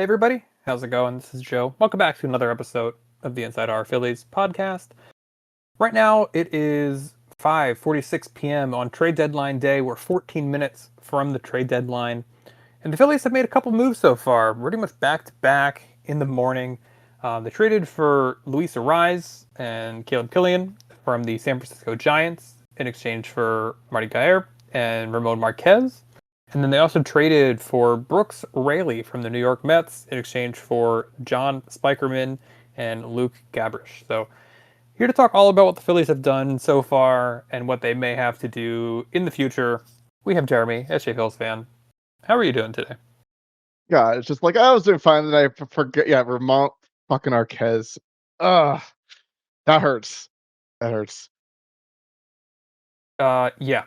Hey everybody, how's it going? This is Joe. Welcome back to another episode of the Inside Our Phillies podcast. Right now it is 5:46 p.m. on trade deadline day. We're 14 minutes from the trade deadline, and the Phillies have made a couple moves so far, pretty much back to back in the morning. They traded for Luis Arraez and Caleb Killian from the San Francisco Giants in exchange for Marty Gayer and Ramon Marquez. And then they also traded for Brooks Raley from the New York Mets in exchange for John Spikerman and Luke Gabrish. So here to talk all about what the Phillies have done so far and what they may have to do in the future. We have Jeremy, SJ Phillies fan. How are you doing today? Yeah, it's just like I was doing fine, and I forget. Yeah, Vermont fucking Arquez. Ugh, that hurts. That hurts. Yeah.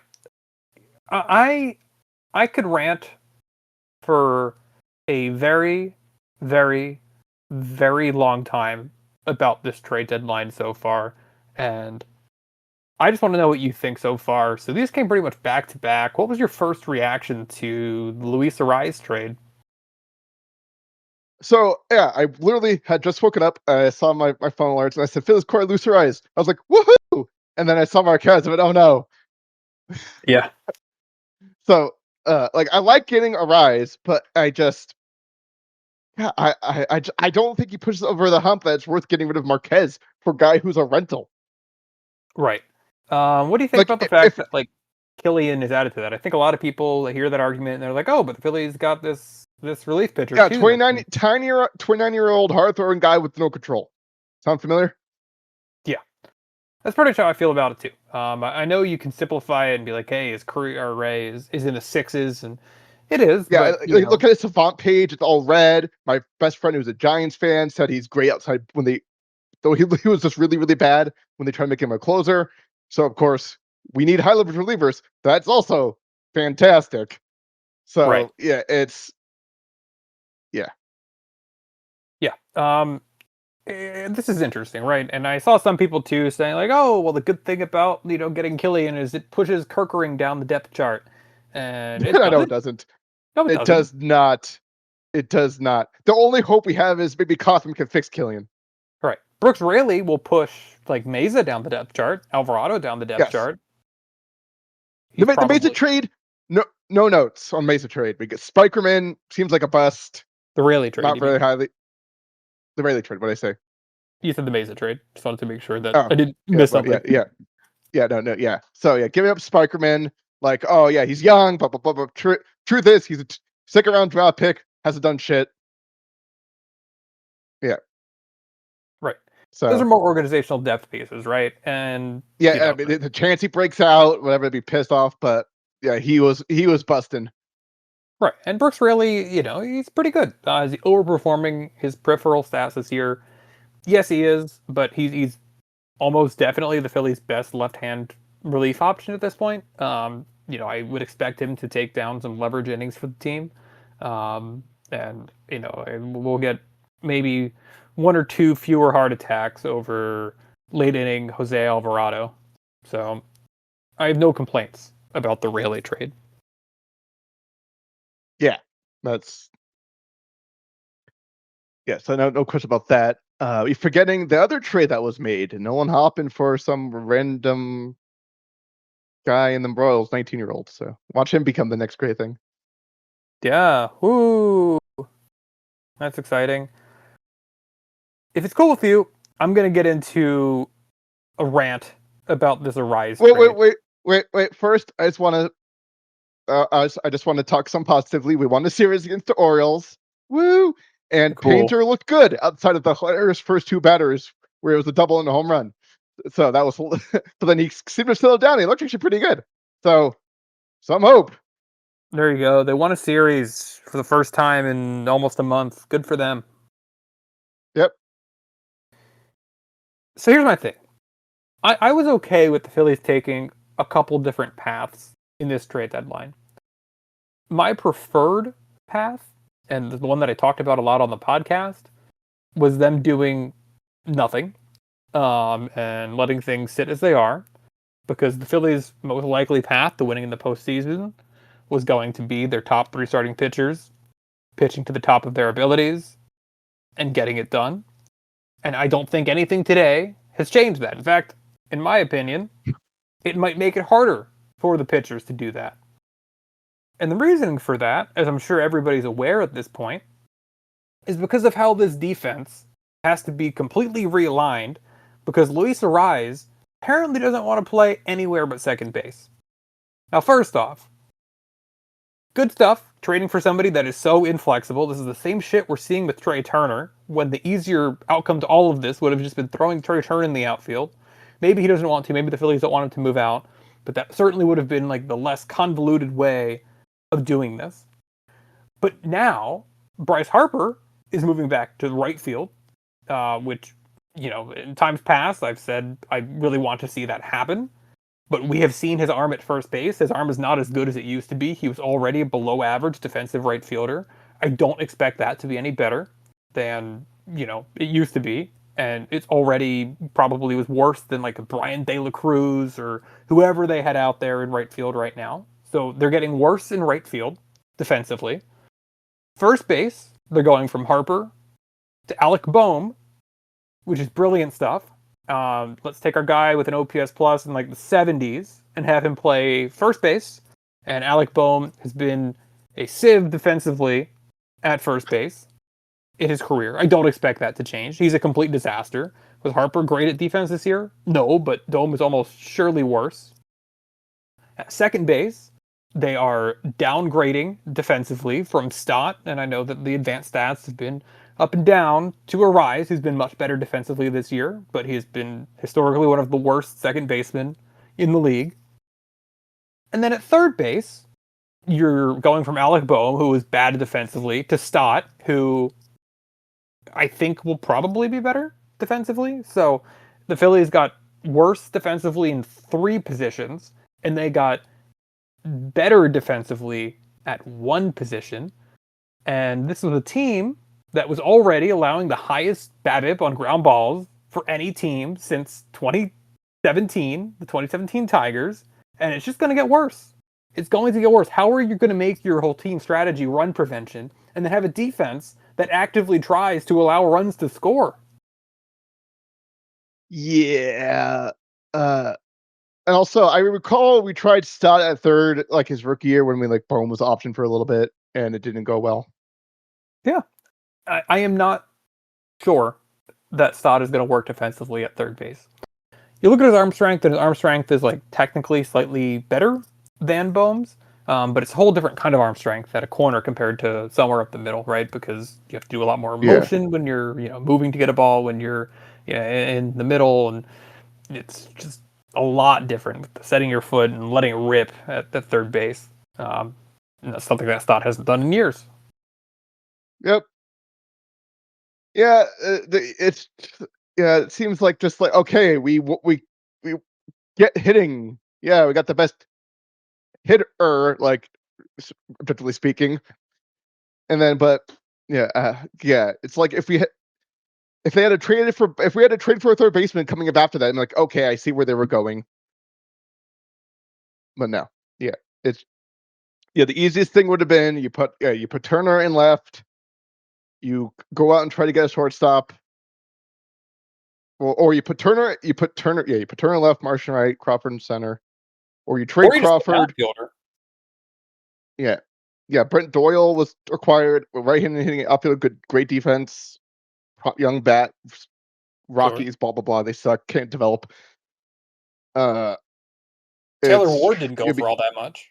I could rant for a very, very, very long time about this trade deadline so far, and I just want to know what you think so far. So these came pretty much back to back. What was your first reaction to the Luis Arraez trade? So yeah, I literally had just woken up. I saw my phone alerts, and I said, "Phillies Corey loose eyes." I was like, "Woohoo!" And then I saw Marquez, and I went, "Oh no!" Yeah. So like I like getting a rise, but I just yeah, I don't think he pushes over the hump that it's worth getting rid of Marquez for a guy who's a rental. Right. What do you think Like about the if fact that Killian is added to that? I think a lot of people hear that argument and they're like, "Oh, but the Phillies got this relief pitcher yeah, too." 29-year-old hard throwing guy with no control. Sound familiar? Yeah, that's pretty much how I feel about it too. I know you can simplify it and be like, "Hey, his career array is in the sixes," and it is, Yeah, but like, look at his Savant page; it's all red. My best friend, who's a Giants fan, said he's great outside when though he was just really really bad when they tried to make him a closer. So of course we need high leverage relievers. That's also fantastic. right. So yeah, it's yeah. Yeah. This is interesting, right? And I saw some people too saying like, "Oh, well, the good thing about getting Killian is it pushes Kerkering down the depth chart," and it I know it doesn't. doesn't. No, it It doesn't. does not. It does not. The only hope we have is maybe Cotham can fix Killian. Right. Brooks Raley will push like Mesa down the depth chart, Alvarado down the depth Yes, chart. the He's the Mesa probably trade. No notes on Mesa trade because Spikerman seems like a bust. the Raley trade. Not You mean? very highly. The Rayleigh trade. What I say? You said the Mesa trade. Just wanted to make sure that Oh, I didn't yeah, miss but something. no, yeah. So yeah, giving up Spikerman, like, oh yeah, he's young, blah blah blah blah. Truth is, he's a second round draft pick, hasn't done shit. Yeah, Right. Those are so more organizational depth pieces, right? And yeah, I mean, the chance he breaks out, whatever, I'd be pissed off, but yeah, he was busting. right. And Brooks Raley, he's pretty good. Is he overperforming his peripheral stats this year? Yes, he is, but he's almost definitely the Phillies' best left-hand relief option at this point. I would expect him to take down some leverage innings for the team, and we'll get maybe one or two fewer heart attacks over late inning Jose Alvarado. So I have no complaints about the Raley trade. Yeah, that's yeah. So no question about that. You're forgetting the other trade that was made, Nolan Hoppin for some random guy in the Royals, 19-year-old. So watch him become the next great thing. Yeah, woo, that's exciting. If it's cool with you, I'm gonna get into a rant about this Arraez Wait, trade. wait. First, I just want to I just want to talk some positively. We won the series against the Orioles. Woo! And Cool. Painter looked good outside of the hilarious first two batters where it was a double and a home run. So that was, but then he seemed to slow down. He looked actually pretty good. So some hope. There you go. They won a series for the first time in almost a month. Good for them. Yep. So here's my thing. I was okay with the Phillies taking a couple different paths in this trade deadline. My preferred path, and the one that I talked about a lot on the podcast, was them doing nothing and letting things sit as they are, because the Phillies' most likely path to winning in the postseason was going to be their top three starting pitchers pitching to the top of their abilities and getting it done. And I don't think anything today has changed that. In fact, in my opinion, it might make it harder for the pitchers to do that. And the reasoning for that, as I'm sure everybody's aware at this point, is because of how this defense has to be completely realigned because Luis Arraez apparently doesn't want to play anywhere but second base. Now, first off, good stuff, trading for somebody that is so inflexible. This is the same shit we're seeing with Trey Turner, when the easier outcome to all of this would have just been throwing Trey Turner in the outfield. Maybe he doesn't want to, maybe the Phillies don't want him to move out, but that certainly would have been like the less convoluted way of doing this. But now, Bryce Harper is moving back to the right field, which, you know, in times past, I've said I really want to see that happen. But we have seen his arm at first base. His arm is not as good as it used to be. He was already a below average defensive right fielder. I don't expect that to be any better than, you know, it used to be. And it's already probably was worse than like a Brian De La Cruz or whoever they had out there in right field right now. So they're getting worse in right field defensively. First base, they're going from Harper to Alec Boehm, which is brilliant stuff. Let's take our guy with an OPS plus in like the 70s and have him play first base. And Alec Boehm has been a sieve defensively at first base in his career. I don't expect that to change. He's a complete disaster. Was Harper great at defense this year? No, but Boehm is almost surely worse. At second base, they are downgrading defensively from Stott, and I know that the advanced stats have been up and down, to Arraez, who's been much better defensively this year, but he's been historically one of the worst second basemen in the league. And then at third base, you're going from Alec Boehm, who was bad defensively, to Stott, who I think will probably be better defensively. So the Phillies got worse defensively in 3 positions, and they got better defensively at 1 position. And this was a team that was already allowing the highest BABIP on ground balls for any team since 2017, the 2017 Tigers, and it's just going to get worse. It's going to get worse. How are you going to make your whole team strategy run prevention and then have a defense that actively tries to allow runs to score? Yeah. And also, I recall we tried Stott at third, like his rookie year, when we like Boehm was option for a little bit, and it didn't go well. Yeah. I am not sure that Stott is going to work defensively at third base. You look at his arm strength, and his arm strength is like technically slightly better than Boehm's, but it's a whole different kind of arm strength at a corner compared to somewhere up the middle, right? Because you have to do a lot more motion when you're, you know, moving to get a ball when you're, yeah, in the middle, and it's just a lot different setting your foot and letting it rip at the third base. And that's something that Stott hasn't done in years. Yep. Yeah, it's yeah. It seems like just like okay, we get hitting. Yeah, we got the best hitter, like objectively speaking. And then, but yeah, it's like if they had to trade it for if we had to trade for a third baseman coming up after that, I'm like, okay, I see where they were going. But no, yeah, it's the easiest thing would have been you put Turner in left, you go out and try to get a shortstop. Or you put Turner in left, Martian right, Crawford in center, or you trade Or you just put an Crawford. outfielder. Yeah. Brent Doyle was acquired, right-handed hitting outfield, great defense, young bat, Rockies, blah blah blah. They suck, can't develop. Taylor Ward didn't go for all that much.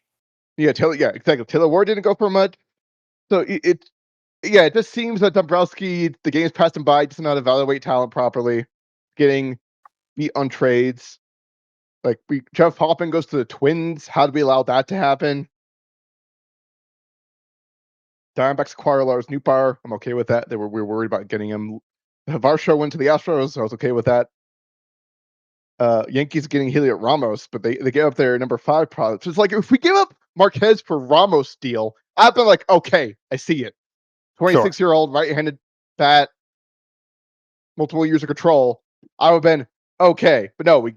Exactly. Taylor Ward didn't go for much. So it just seems that Dombrowski, the game's passed him by, does not evaluate talent properly, getting beat on trades. Like Jeff Hoffman goes to the Twins. How do we allow that to happen? Diamondbacks acquire Lars Nootbaar. I'm okay with that. We were worried about getting him. Varsho went to the Astros, so I was okay with that. Yankees getting Heliot Ramos, but they gave up their number 5 product. So it's like if we give up Marquez for Ramos deal, I've been like, okay, I see it. 26-year-old right-handed bat, multiple years of control. I would have been okay, but no,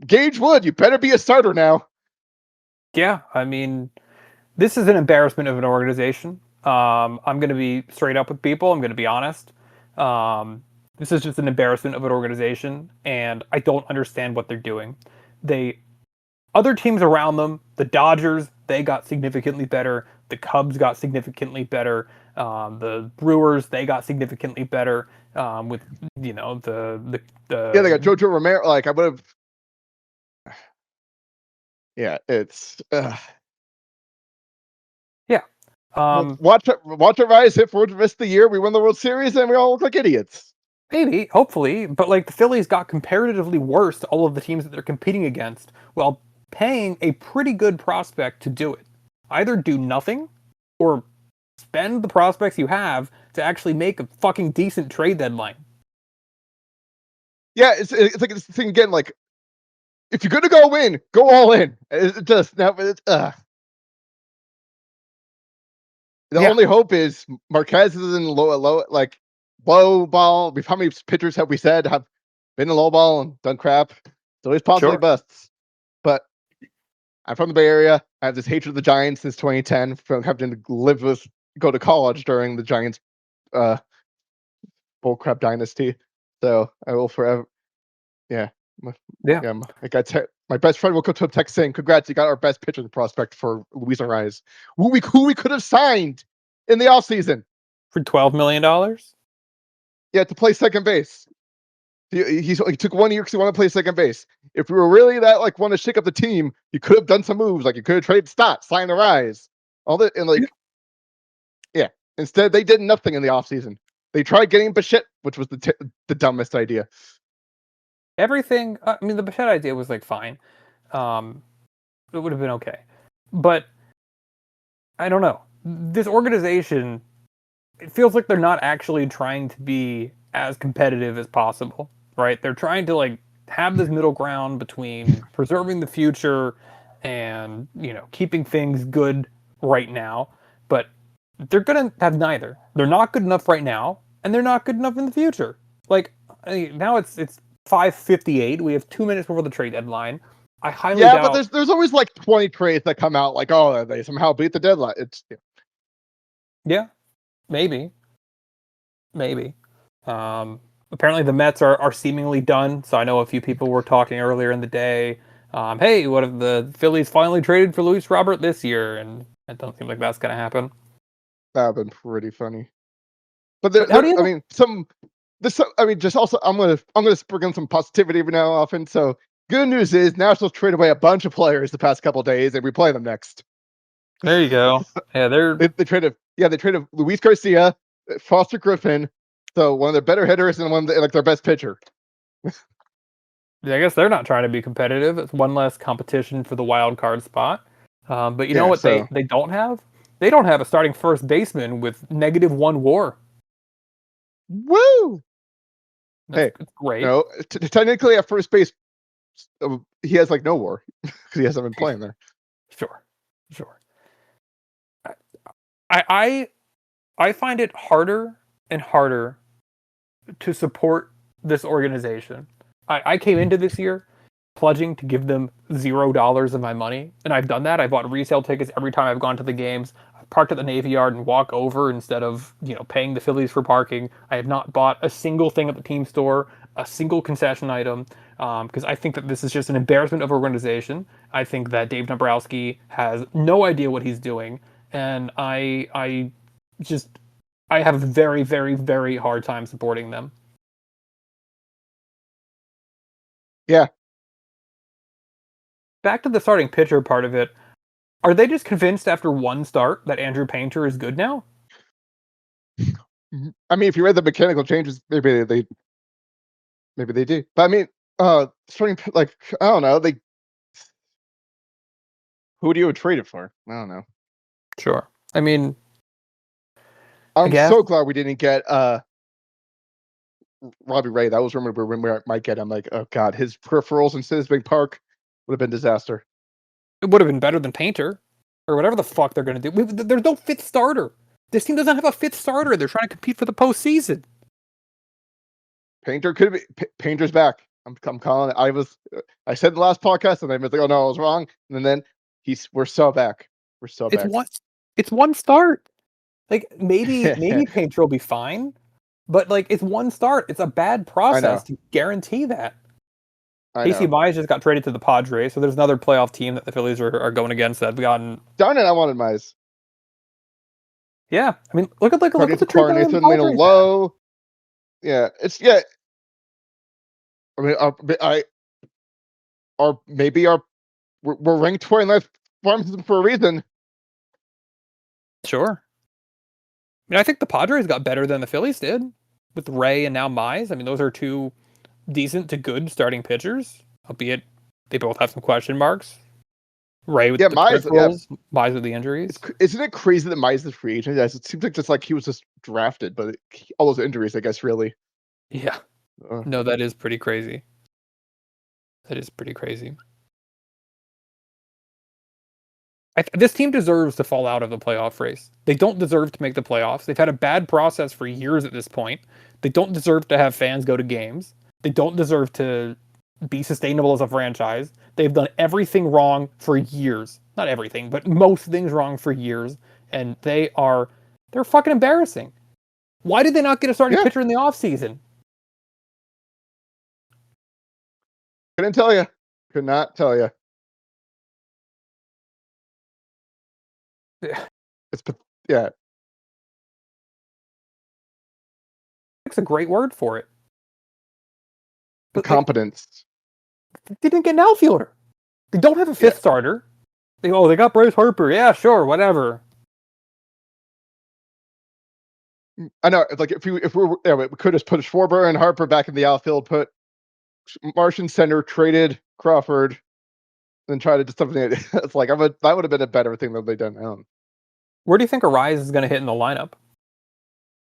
Gage Wood, you better be a starter now. Yeah, I mean, this is an embarrassment of an organization. I'm going to be straight up with people. I'm going to be honest. This is just an embarrassment of an organization, and I don't understand what they're doing. They Other teams around them, the Dodgers, they got significantly better. The Cubs got significantly better. The Brewers, they got significantly better. With Yeah, they got the Jojo Romero. Like I would have. Yeah, it's. yeah. Well, watch it rise, hit for the rest of the year. We win the World Series, and we all look like idiots. Maybe, hopefully, but like the Phillies got comparatively worse to all of the teams that they're competing against while paying a pretty good prospect to do it. Either do nothing or spend the prospects you have to actually make a fucking decent trade deadline. Yeah, it's like this thing again. Like if you're gonna go in, go all in. It just now. The Yeah, only hope is Marquez is in low ball. How many pitchers have we said have been in low ball and done crap? It's always possibly sure. busts. But I'm from the Bay Area. I have this hatred of the Giants since 2010 from having to go to college during the Giants uh bullcrap dynasty. So I will forever. Yeah, Yeah. yeah. My best friend will come to a text saying, "Congrats, you got our best pitcher prospect for Luis Ariz, who we could have signed in the offseason. For $12 million? Yeah, to play second base. He took 1 year because he wanted to play second base. If we were really that like want to shake up the team, you could have done some moves. Like you could have traded Stott, sign Ariz, all that, and Yeah. yeah. Instead, they did nothing in the offseason. They tried getting Bichette, which was the dumbest idea. Everything, I mean, the Bichette idea was like fine. Um, it would have been okay. But I don't know. This organization, it feels like they're not actually trying to be as competitive as possible, right? They're trying to like have this middle ground between preserving the future and, keeping things good right now, but they're going to have neither. They're not good enough right now, and they're not good enough in the future. Like now it's 5:58. We have 2 minutes before the trade deadline. I highly Yeah, but doubt. there's always like 20 trades that come out like, oh, they somehow beat the deadline. It's Yeah, maybe. Maybe. Apparently, the Mets are seemingly done. So I know a few people were talking earlier in the day. Hey, what if the Phillies finally traded for Luis Robert this year? And it doesn't seem like that's going to happen. that would have been pretty funny. But But how do you I know? mean, I mean, just also, I'm gonna spring in some positivity every now and often. So good news is Nationals traded away a bunch of players the past couple of days, and we play them next. There you go. Yeah, They traded Luis Garcia, Foster Griffin, so one of their better hitters and like their best pitcher. I guess they're not trying to be competitive. It's one less competition for the wild card spot. But you know Yeah, what so they don't have? They don't have a starting first baseman with -1 WAR. woo. That's Hey, it's great. no, technically at first base, he has like no WAR because he hasn't been playing there. Sure, sure. I I find it harder and harder to support this organization. I came into this year pledging to give them $0 of my money, and I've done that. I bought resale tickets every time I've gone to the games. I've parked at the Navy Yard and walk over instead of paying the Phillies for parking. I have not bought a single thing at the team store, a single concession item, because I think that this is just an embarrassment of organization. I think that Dave Dombrowski has no idea what he's doing, and just I have a very, very, very hard time supporting them. Yeah, Back to the starting pitcher part of it. Are they just convinced after one start that Andrew Painter is good now? I mean, if you read the mechanical changes, maybe they do. But I mean, starting like I don't know, who do you trade it for? I don't know. Sure. I mean, I I'm guess. so glad we didn't get Robbie Ray. That was rumored when we might get him. Like, oh god, his peripherals in Citizens Park would have been disaster. It would have been better than Painter or whatever the fuck they're going to do. There's no fifth starter. This team doesn't have a fifth starter. They're trying to compete for the postseason. Painter could be Painter's back. I'm calling it. I said in the last podcast, and I was like, oh no, I was wrong. And then We're so back. We're so It's back. one start. Like maybe Painter will be fine, but like it's one start. It's a bad I process know. to guarantee that. I Casey know. Mize just got traded to the Padres, so there's another playoff team that the Phillies are going against that have gotten. Darn it! I wanted Mize. Yeah, I mean, look at the trade that the Nathan Leno Padres had. low. Yeah, it's yeah. I mean, maybe we're ranked 29th farm system for a reason. Sure. I mean, I think the Padres got better than the Phillies did with Ray and now Mize. I mean, those are two decent to good starting pitchers, albeit they both have some question marks. Ray with the peripherals, Mize with the injuries. Isn't it crazy that Mize is free agent? It seems like just like he was just drafted, but all those injuries, I guess, really. Yeah. No, that is pretty crazy. That is pretty crazy. This team deserves to fall out of the playoff race. They don't deserve to make the playoffs. They've had a bad process for years at this point. They don't deserve to have fans go to games. They don't deserve to be sustainable as a franchise. They've done everything wrong for years. Not everything, but most things wrong for years. And they're fucking embarrassing. Why did they not get a starting pitcher in the offseason? Couldn't tell you. Could not tell you. Yeah. It's a great word for it. But competence. They didn't get an outfielder. They don't have a fifth starter. They got Bryce Harper. Yeah, sure, whatever. I know. Like we could just put Schwarber and Harper back in the outfield, put Martian center, traded Crawford, then try to do something. It's like that would have been a better thing than they done. Where do you think Arise is going to hit in the lineup?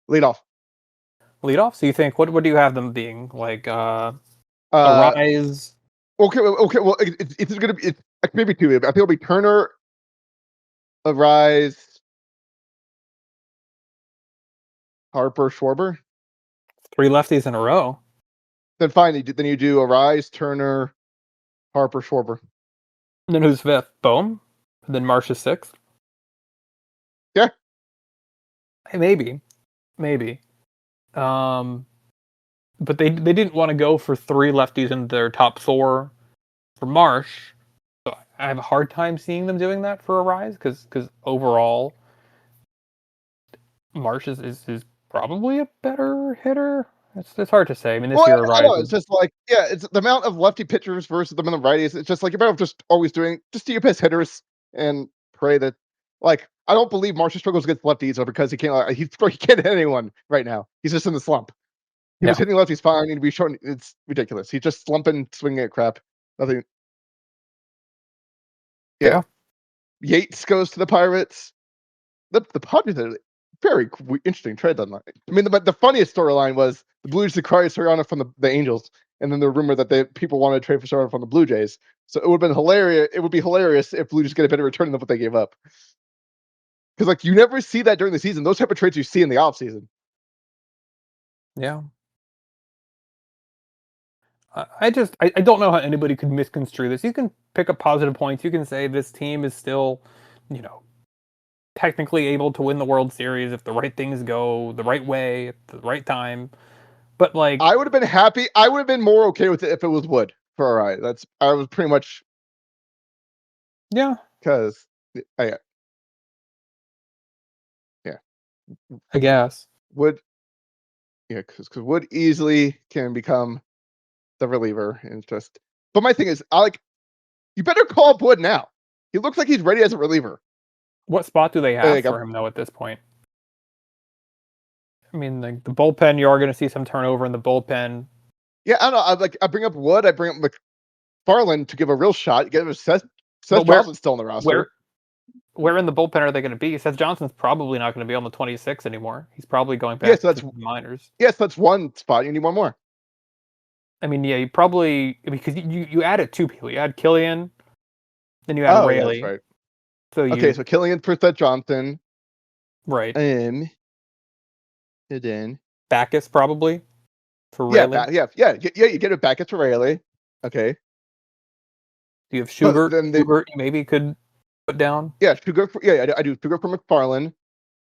Leadoff. Leadoff? So you think what do you have them being like? Arise. Okay. Well, it's going to be maybe two. I think it'll be Turner, Arise, Harper, Schwarber. 3 lefties in a row. Then fine. Then you do Arise, Turner, Harper, Schwarber. And then who's fifth? Bohm. And then Marsh is sixth. Yeah. Maybe. But they didn't want to go for 3 lefties in their top 4 for Marsh. So I have a hard time seeing them doing that for Arise because overall Marsh is probably a better hitter. It's hard to say. I mean, this year Arise. It's just like it's the amount of lefty pitchers versus the amount of righties. It's just like you're better off just always doing just do your best hitters and pray that like I don't believe Marsh struggles against lefties because he can't he can't hit anyone right now. He's just in the slump. He was hitting lefties fine. He'd be showing it's ridiculous. He's just slumping, swinging at crap. Nothing. Yeah. Yates goes to the Pirates. The Padres are very interesting trade deadline. I mean, the funniest storyline was the Blues acquired Soriano from the Angels, and then the rumor that people wanted to trade for Soriano from the Blue Jays. So it would have been hilarious. It would be hilarious if Blue Jays get a better return than what they gave up. Because like you never see that during the season. Those type of trades you see in the off season. Yeah. I don't know how anybody could misconstrue this. You can pick up positive points. You can say this team is still, technically able to win the World Series if the right things go the right way at the right time. But like, I would have been happy. I would have been more okay with it if it was Wood for all right. I was pretty much. Yeah. Because yeah. I guess. Wood. Yeah, because Wood easily can become the reliever and just. But my thing is, you better call up Wood now. He looks like he's ready as a reliever. What spot do they have for him though at this point? I mean, like the bullpen, you are going to see some turnover in the bullpen. Yeah, I don't know. I bring up Wood. I bring up McFarland to give a real shot. Get him Seth Johnson's still in the roster. Where in the bullpen are they going to be? Seth Johnson's probably not going to be on the 26 anymore. He's probably going back to the minors. Yes, that's one spot. You need one more. I mean, yeah, you probably because you added 2 people. You add Killian, then you add Rayleigh. Yeah, right. So so Killian for Seth Johnson. Right. And then Backus probably for Rayleigh. Yeah. You get it Backus for Rayleigh. Okay. Do you have Schubert? Schubert maybe could put down. Yeah, Sugar. I do Sugar for McFarland,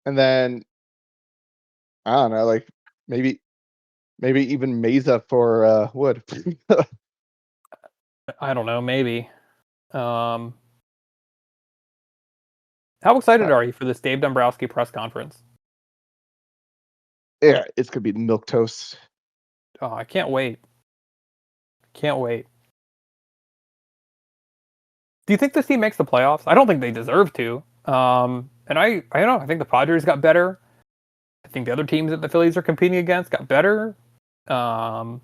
and then I don't know, like maybe even Mesa for Wood. I don't know, maybe. How excited are you for this Dave Dombrowski press conference? Yeah, it's gonna be milk toast. Oh, I can't wait. Can't wait. Do you think this team makes the playoffs? I don't think they deserve to. And I don't know. I think the Padres got better. I think the other teams that the Phillies are competing against got better. Um,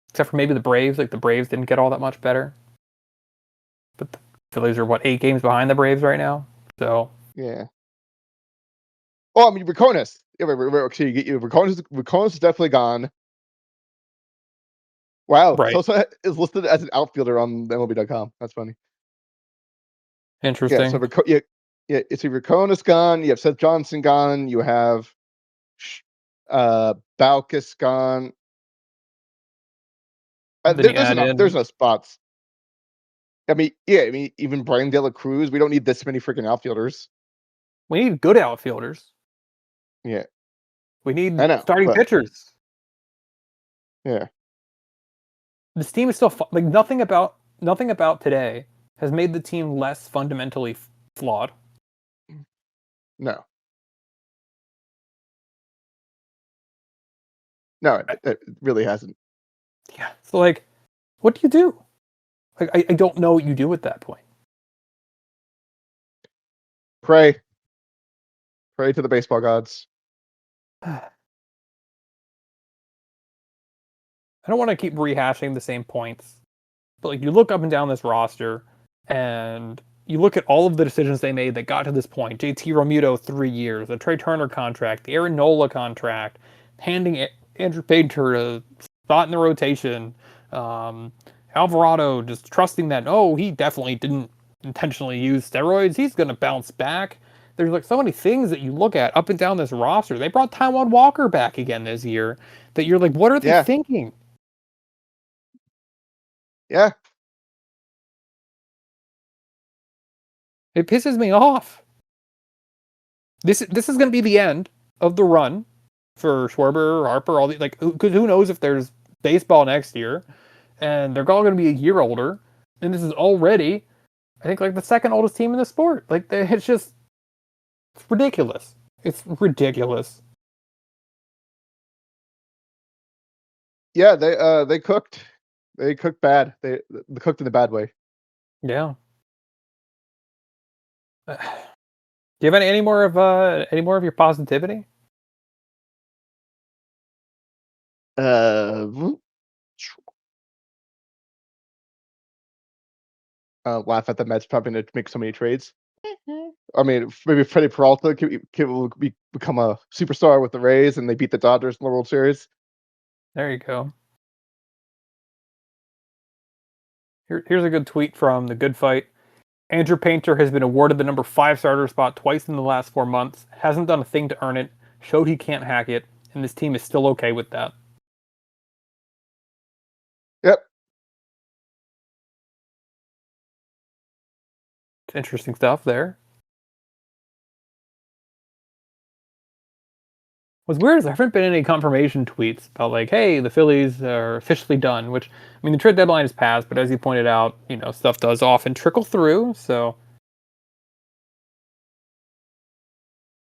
except for maybe the Braves. Like the Braves didn't get all that much better. But the Phillies are what 8 games behind the Braves right now. So Yeah. Well, I mean, Raconis. Yeah, so you get you Raconis. Raconis is definitely gone. Wow, right, Sosa is listed as an outfielder on MLB.com. That's funny. Yeah, so interesting. it's Raconis gone. You have Seth Johnson gone. You have Baucus gone. Then you There's add enough. There's in no spots. I mean, yeah. I mean, even Brian De La Cruz. We don't need this many freaking outfielders. we need good outfielders. Yeah, We need I know, starting but pitchers. yeah, This team is still like nothing about today has made the team less fundamentally flawed. no, no, it really hasn't. Yeah. So like, what do you do? Like, I don't know what you do at that point. Pray, pray to the baseball gods. I don't want to keep rehashing the same points, but like you look up and down this roster, and you look at all of the decisions they made that got to this point. JT Realmuto 3 years, the Trey Turner contract, the Aaron Nola contract, handing Andrew Painter a spot in the rotation. Um, Alvarado just trusting that he definitely didn't intentionally use steroids. He's going to bounce back. There's like so many things that you look at up and down this roster. They brought Taijuan Walker back again this year. That you're like, what are they Yeah, thinking? yeah, It pisses me off. This is going to be the end of the run for Schwarber, Harper, all the like. Because who knows if there's baseball next year, and they're all going to be a year older, and this is already, I think, like the second oldest team in the sport. Like it's ridiculous. It's ridiculous. yeah. They cooked. They cooked bad. They cooked in a bad way. Yeah. Do you have any more of your positivity? Uh, laugh at the Mets probably to make so many trades. I mean, maybe Freddie Peralta become a superstar with the Rays, and they beat the Dodgers in the World Series. There you go. Here's a good tweet from the Good Fight. Andrew Painter has been awarded the number 5 starter spot twice in the last 4 months, hasn't done a thing to earn it, showed he can't hack it, and this team is still okay with that. Yep. It's interesting stuff there. What's weird is there haven't been any confirmation tweets about like, hey, the Phillies are officially done, which, I mean, the trade deadline has passed, but as you pointed out, stuff does often trickle through, so.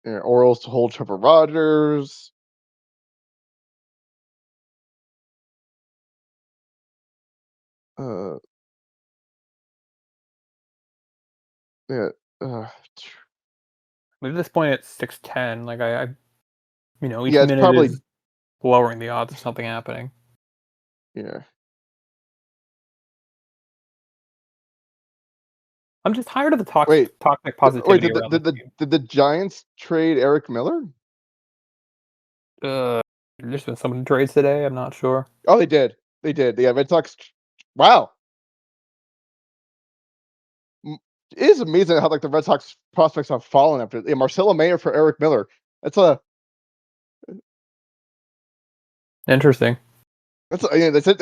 Yeah, Orioles to hold Trevor Rogers. Uh, yeah. Uh, At this point, it's 6:10. Like, each yeah, it's minute probably is lowering the odds of something happening. yeah. I'm just tired of the Wait, toxic wait. positivity around this team. Did the Giants trade Eric Miller? There's been so many trades today. I'm not sure. Oh, they did. They did. Yeah, Red Sox. Wow, M- it is amazing how like the Red Sox prospects have fallen after Marcelo Mayer for Eric Miller. That's a Interesting. that's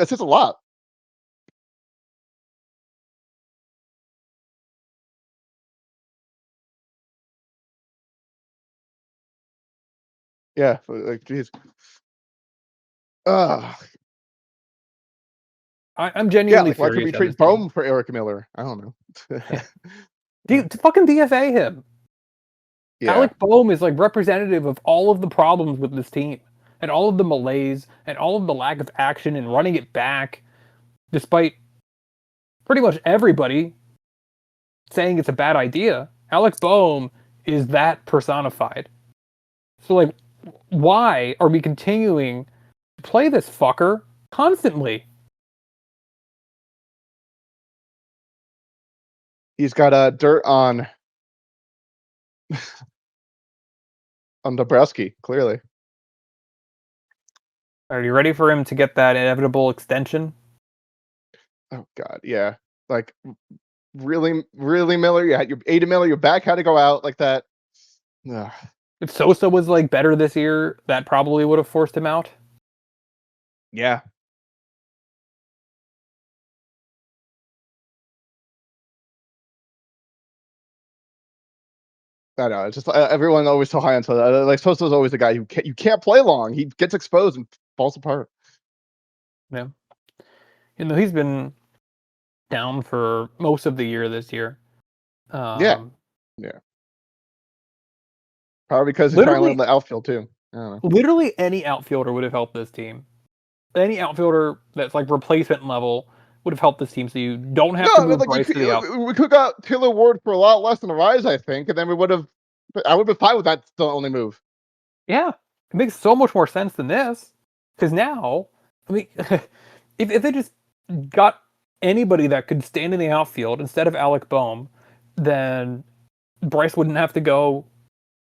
just a lot. Yeah, like jeez. Ugh. I'm Yeah, genuinely like why could furious we at this trade team. Bohm for Eric Miller? I don't know. Fucking DFA him. Yeah, Alec Boehm is like representative of all of the problems with this team and all of the malaise and all of the lack of action and running it back, despite pretty much everybody saying it's a bad idea. Alec Boehm is that personified. So like, why are we continuing to play this fucker constantly? he's got dirt on Dabrowski, clearly. Are you ready for him to get that inevitable extension? Oh God, yeah. Like really, really Miller. You had your Ada Miller. Your back had to go out like that. Ugh. If Sosa was like better this year, that probably would have forced him out. Yeah, I know. It's just everyone always so high on Sosa. Like Sosa's always the guy who you can't play long. He gets exposed and falls apart. Yeah. You know, he's been down for most of the year this year. Yeah, Um, yeah. Probably because he's trying to learn literally, the outfield too. I don't know. literally any outfielder would have helped this team. Any outfielder that's like replacement level would have helped this team. So you don't have No, to I mean, move like Bryce to the out. we could have got Taylor Ward for a lot less than a rise, I think, and then we would have. I would have been fine with that. The only move. Yeah, it makes so much more sense than this. Because now, I mean, if they just got anybody that could stand in the outfield instead of Alec Boehm, then Bryce wouldn't have to go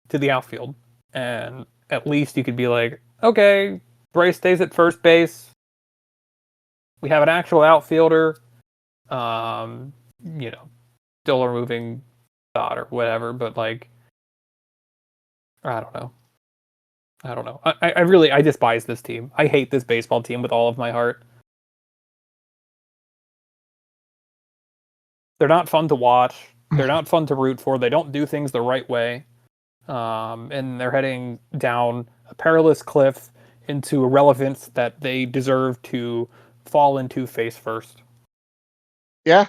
to the outfield. And at least you could be like, okay, Bryce stays at first base. We have an actual outfielder. Um, you know, still removing Dodd or whatever, but like, I don't know. I don't know. I really I despise this team. I hate this baseball team with all of my heart. They're not fun to watch. They're not fun to root for. They don't do things the right way. And they're heading down a perilous cliff into irrelevance that they deserve to fall into face first. Yeah,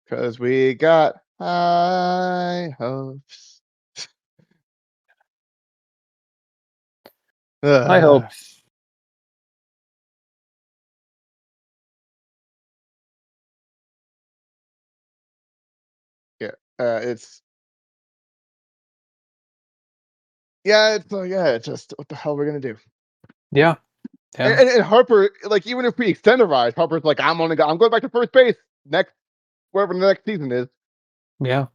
because we got high hopes. High Ugh. hopes. Yeah, it's yeah, it's yeah, it's just what the hell we're gonna do. Yeah. And, Yeah. and Harper, like even if we extend the rise, Harper's like, I'm going back to first base next wherever the next season is. Yeah.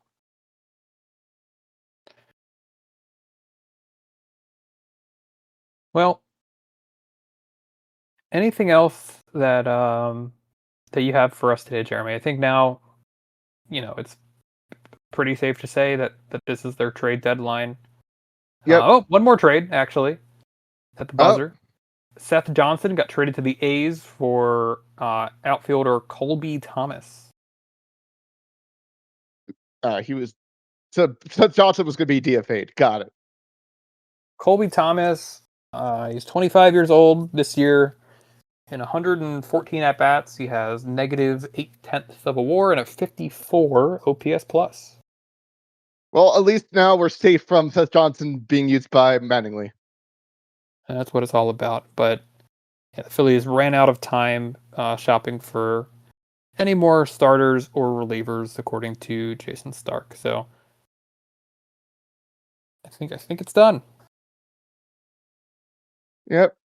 Well, anything else that you have for us today, Jeremy? I think now, it's pretty safe to say that this is their trade deadline. Yep. One more trade actually at the Oh, buzzer. Seth Johnson got traded to the A's for outfielder Colby Thomas. he was so Seth Johnson was going to be DFA'd. Got it. Colby Thomas, he's 25 years old this year. In 114 at bats, he has negative 0.8 of a WAR and a 54 OPS plus. Well, at least now we're safe from Seth Johnson being used by Mattingly. And that's what it's all about. But yeah, the Phillies ran out of time shopping for any more starters or relievers, according to Jason Stark. So I think it's done. Yep.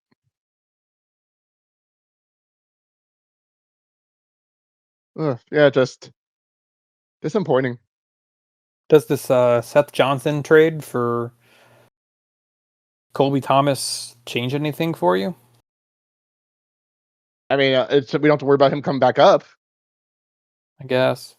Ugh, yeah, just disappointing. Does this Seth Johnson trade for Colby Thomas change anything for you? I mean, it's we don't have to worry about him coming back up. I guess.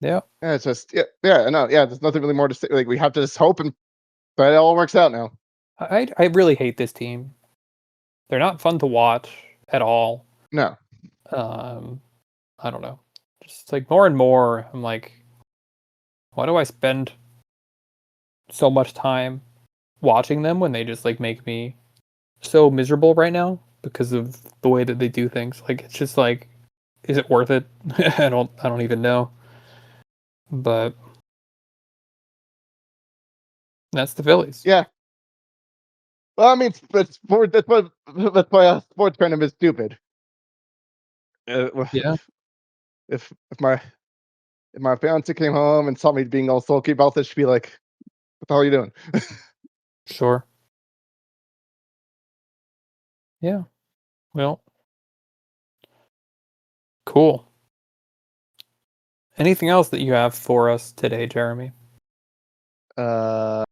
Yeah. Yeah, it's just yeah, yeah, no, yeah. There's nothing really more to say. Like we have to just hope and But it all works out now. I really hate this team. They're not fun to watch at all. No. I don't know. Just like more and more, I'm like, why do I spend so much time watching them when they just like make me so miserable right now because of the way that they do things? Like it's just like, is it worth it? I don't even know. But that's the Phillies. Yeah. Well, I mean, that's why a sports fandom is stupid. Yeah, If my fiance came home and saw me being all sulky about this, she'd be like, "What the hell are you doing?" sure. Yeah. Well, cool. Anything else that you have for us today, Jeremy? Uh,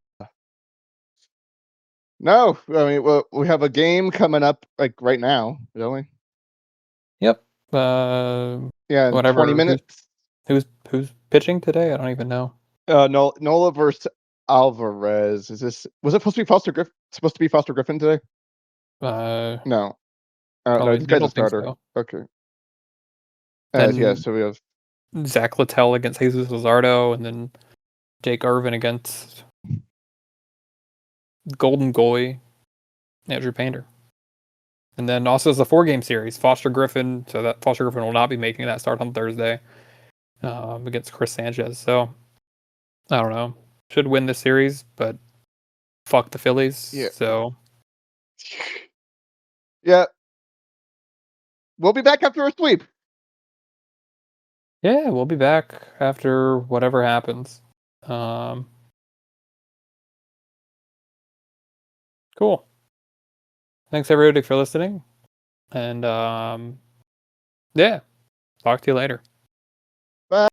no. I mean, well, we have a game coming up like right now, don't we? Yep. Yeah, in 20 Whatever. minutes. Who's pitching today? I don't even know. No, Nola versus Alvarez. Was it supposed to be Foster Griffin today? Uh, No. No, Probably. this I guy's a don't think starter. so. Okay. Yeah, Then so we have Zach Littell against Jesus Luzardo, and then Jake Irvin against Golden Goy, Andrew Painter. And then also as a 4-game series, Foster Griffin. So that Foster Griffin will not be making that start on Thursday against Chris Sanchez. So I don't know. Should win this series, but fuck the Phillies. yeah. So Yeah. We'll be back after a sweep. yeah, we'll be back after whatever happens. Um, cool. Thanks everybody for listening. And yeah, talk to you later. Bye.